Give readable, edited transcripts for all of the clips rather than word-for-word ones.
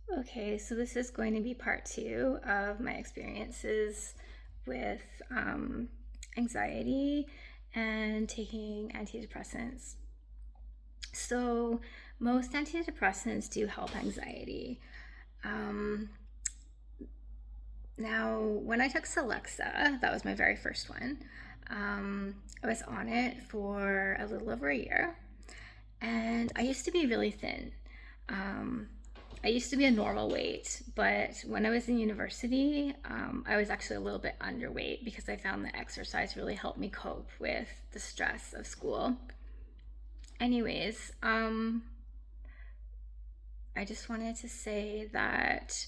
Okay, so this is going to be part two of my experiences with anxiety and taking antidepressants. So, most antidepressants do help anxiety. Um, Now, when I took Celexa, that was my very first one. I was on it for a little over a year, and I used to be really thin. Um, I used to be a normal weight, but when I was in university, I was actually a little bit underweight because I found that exercise really helped me cope with the stress of school. Anyways, I just wanted to say that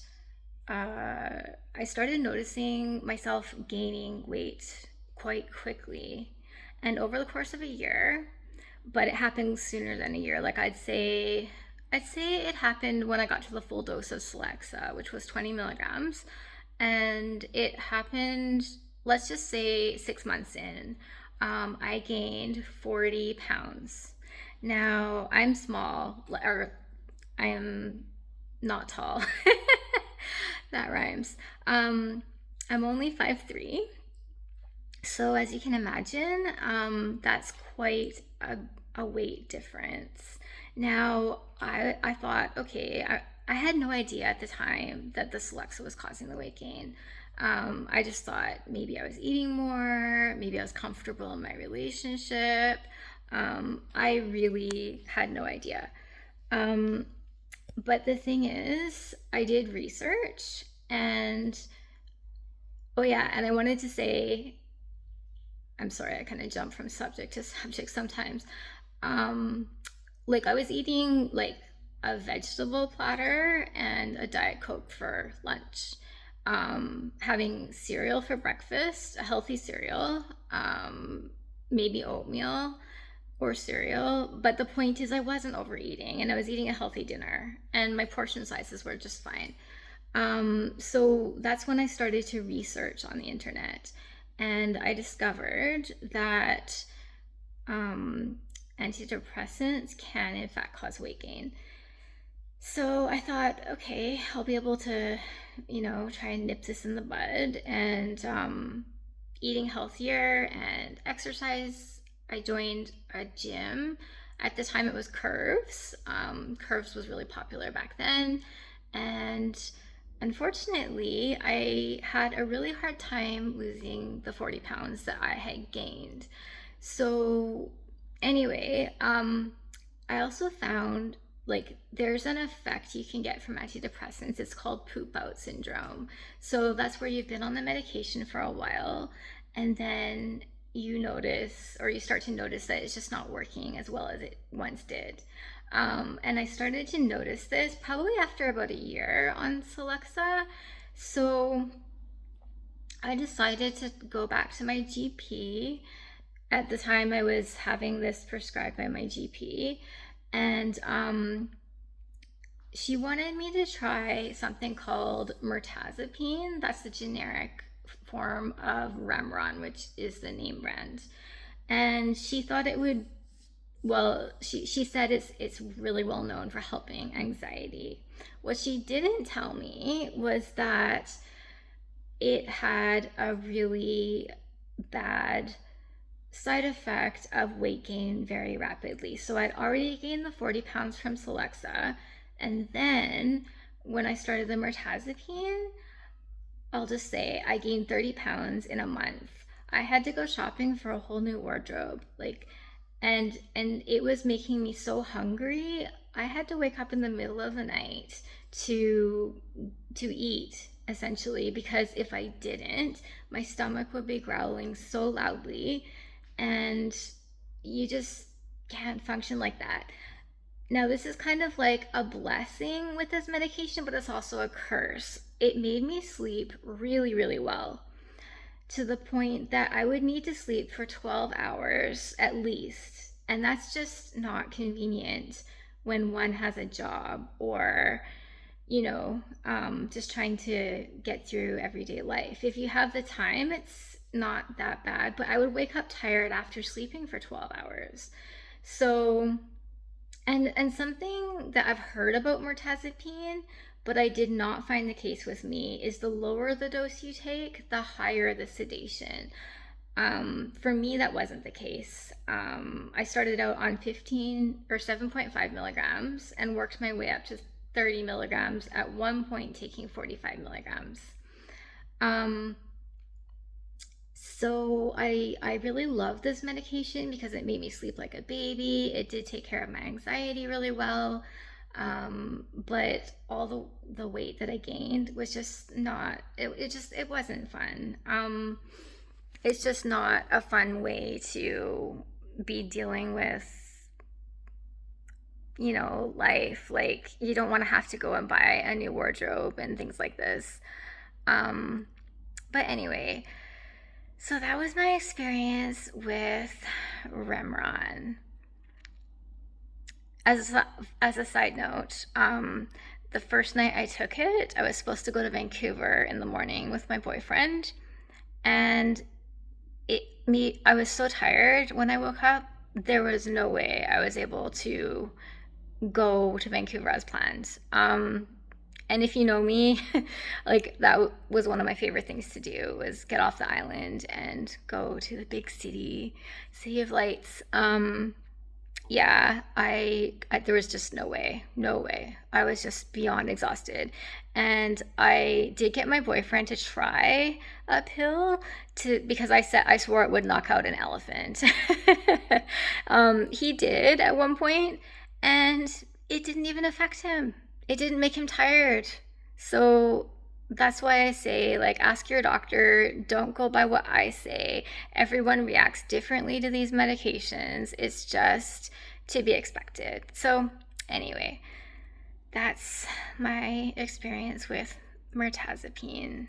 I started noticing myself gaining weight quite quickly and over the course of a year, but it happened sooner than a year. Like I'd say it happened when I got to the full dose of Celexa, which was 20 milligrams, and it happened, let's just say, 6 months in. I gained 40 pounds. Now I'm small, or I am not tall. That rhymes. I'm only 5'3". So as you can imagine, that's quite a weight difference. Now, I thought, okay, I had no idea at the time that the Celexa was causing the weight gain. I just thought maybe I was eating more, maybe I was comfortable in my relationship. I really had no idea. Um, but the thing is, I did research and oh yeah, and I wanted to say, I'm sorry, I kind of jump from subject to subject sometimes. Um, like I was eating like a vegetable platter and a Diet Coke for lunch. Having cereal for breakfast, a healthy cereal, maybe oatmeal or cereal. But the point is, I wasn't overeating and I was eating a healthy dinner, and my portion sizes were just fine. So that's when I started to research on the internet, and I discovered that um, antidepressants can, in fact, cause weight gain. So I thought, okay, I'll be able to, try and nip this in the bud and eating healthier and exercise. I joined a gym. At the time, it was Curves. Curves was really popular back then. And unfortunately, I had a really hard time losing the 40 pounds that I had gained. So, anyway, I also found like there's an effect you can get from antidepressants. It's called poop out syndrome. So that's where you've been on the medication for a while, and then you notice, or you start to notice, that it's just not working as well as it once did. And I started to notice this probably after about a year on Celexa. So I decided to go back to my GP. At the time, I was having this prescribed by my GP, and she wanted me to try something called mirtazapine. That's the generic form of Remeron, which is the name brand. And she thought it would, well, she said it's really well known for helping anxiety. What she didn't tell me was that it had a really bad side effect of weight gain very rapidly. So I'd already gained the 40 pounds from Celexa. And then when I started the mirtazapine, I'll just say I gained 30 pounds in a month. I had to go shopping for a whole new wardrobe. And it was making me so hungry. I had to wake up in the middle of the night to eat, essentially, because if I didn't, my stomach would be growling so loudly, and you just can't function like that. Now, this is kind of like a blessing with this medication, but it's also a curse. It made me sleep really, really well, to the point that I would need to sleep for 12 hours at least. And that's just not convenient when one has a job or, just trying to get through everyday life. If you have the time, it's not that bad, but I would wake up tired after sleeping for 12 hours. So, and something that I've heard about mirtazapine, but I did not find the case with me, is the lower the dose you take, the higher the sedation. For me, that wasn't the case. I started out on 15 or 7.5 milligrams and worked my way up to 30 milligrams, at one point taking 45 milligrams. Um, so I really love this medication because it made me sleep like a baby. It did take care of my anxiety really well. But all the weight that I gained was just not, it wasn't fun. It's just not a fun way to be dealing with, life. Like, you don't want to have to go and buy a new wardrobe and things like this. Um, but anyway, so that was my experience with Remeron. As a side note, the first night I took it, I was supposed to go to Vancouver in the morning with my boyfriend, and I was so tired when I woke up. There was no way I was able to go to Vancouver as planned. And if you know me, like, that was one of my favorite things to do, was get off the island and go to the big city of lights. Yeah, there was just no way, no way. I was just beyond exhausted, and I did get my boyfriend to try a pill because I swore it would knock out an elephant. He did at one point, and it didn't even affect him. It didn't make him tired. So that's why I say, like, ask your doctor. Don't go by what I say. Everyone reacts differently to these medications. It's just to be expected. So, anyway, that's my experience with mirtazapine.